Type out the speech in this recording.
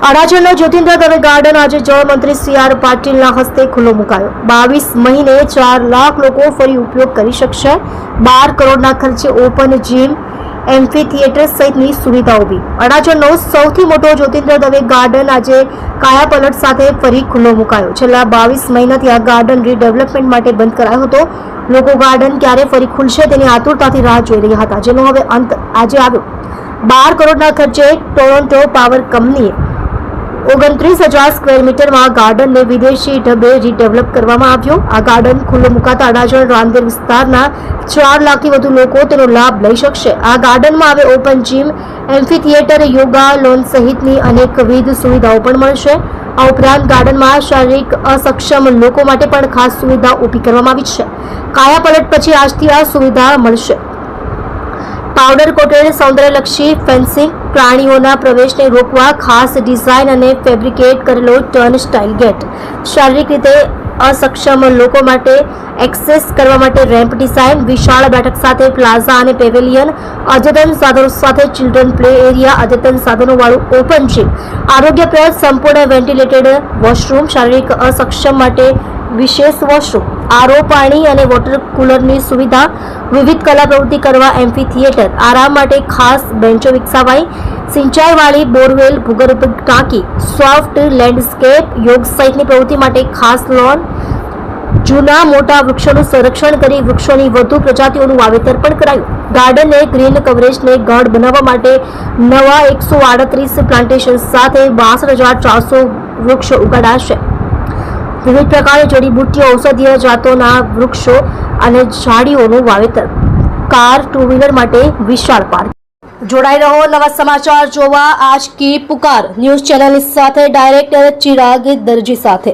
અડાજણનો Jyotindra Dave garden આજે જળમંત્રી CR પાટીલના હસ્તે ખુલ્લો મુકાયો। 22 મહિને 4 લાખ લોકો ફરી ઉપયોગ કરી શકશે। 12 કરોડના ખર્ચે ઓપન જીમ, એમ્ફી થિયેટર સહિતની સુવિધા ઊભી। અડાજણનો સૌથી મોટો જ્યોતિન્દ્ર દવે ગાર્ડન આજે કાયાપલટ સાથે ફરી ખુલ્લો મુકાયો। છેલ્લા 22 મહિનાથી આ ગાર્ડન રીડેવલપમેન્ટ માટે બંધ કરાયો હતો। લોકો ગાર્ડન ક્યારે ફરી ખુલશે તેની આતુરતાથી રાહ જોઈ રહ્યા હતા, જેનો હવે અંત આજે આવ્યો। 12 કરોડના ખર્ચે ટોરોન્ટો પાવર કંપનીએ 29,000 સ્ક્વેર મીટરમાં ગાર્ડનને વિદેશી ઢબે રીડેવલપ કરવામાં આવ્યું। આ ગાર્ડન ખુલ્લું મુકાતા અડાજણ રાંદેર વિસ્તારના 4 લાખથી વધુ લોકો તેનો લાભ લઈ શકશે। આ ગાર્ડનમાં હવે open gym, amphitheatre, yoga lawn સહિતની અનેકવિધ સુવિધાઓ પણ મળશે। આ ઉપરાંત ગાર્ડનમાં શારીરિક અસક્ષમ લોકો માટે પણ ખાસ સુવિધા ઊભી કરવામાં આવી છે। કાયાપલટ પછી આજથી આ સુવિધા મળશે। પાવડર કોટેડ સૌંદર્યલક્ષી ફેન્સિંગ, પ્રાણીઓના પ્રવેશને રોકવા ખાસ ડિઝાઇન અને ફેબ્રિકેટ કરેલો ટર્ન સ્ટાઇલ ગેટ, શારીરિક રીતે અસક્ષમ લોકો માટે એક્સેસ કરવા માટે રેમ્પ ડિઝાઇન, વિશાળ બેઠક સાથે પ્લાઝા અને પેવેલિયન, અદ્યતન સાધનો સાથે ચિલ્ડ્રન પ્લે એરિયા, અદ્યતન સાધનોવાળું ઓપન જીમ, આરોગ્યપ્રદ સંપૂર્ણ વેન્ટિલેટેડ વોશરૂમ, શારીરિક અસક્ષમ માટે વિશેષ વોશરૂમ, આરો પાણી અને વોટર કુલરની સુવિધા, વિવિધ કલા પ્રવૃત્તિ કરવા એમ્ફી થિયેટર, આરામ માટે ખાસ બેન્ચો વિકસાવાઈ, સિંચાઈવાળી બોરવેલ, ભૂગર્ભ ટાંકી, સોફ્ટ લેન્ડસ્કેપ, યોગ સહિતની પ્રવૃત્તિ માટે ખાસ લોન, જૂના મોટા વૃક્ષોનું સંરક્ષણ કરી વૃક્ષોની વધુ પ્રજાતિઓનું વાવેતર પણ કરાયું। ગાર્ડનને ગ્રીન કવરેજને ગાઢ બનાવવા માટે નવા 138 પ્લાન્ટેશન સાથે 62,400 વૃક્ષો ઉગાડાશે। વિવિધ પ્રકારની જડીબુટ્ટીઓ, ઔષધીય જાતોના વૃક્ષો અને ઝાડીઓનું વાવેતર, કાર, 2 વ્હીલર માટે વિશાળ પાર્ક। જોડાઈ રહો નવા સમાચાર જોવા આજ કી પુકાર ન્યૂઝ ચેનલની સાથે ડાયરેક્ટર ચિરાગ દરજી સાથે।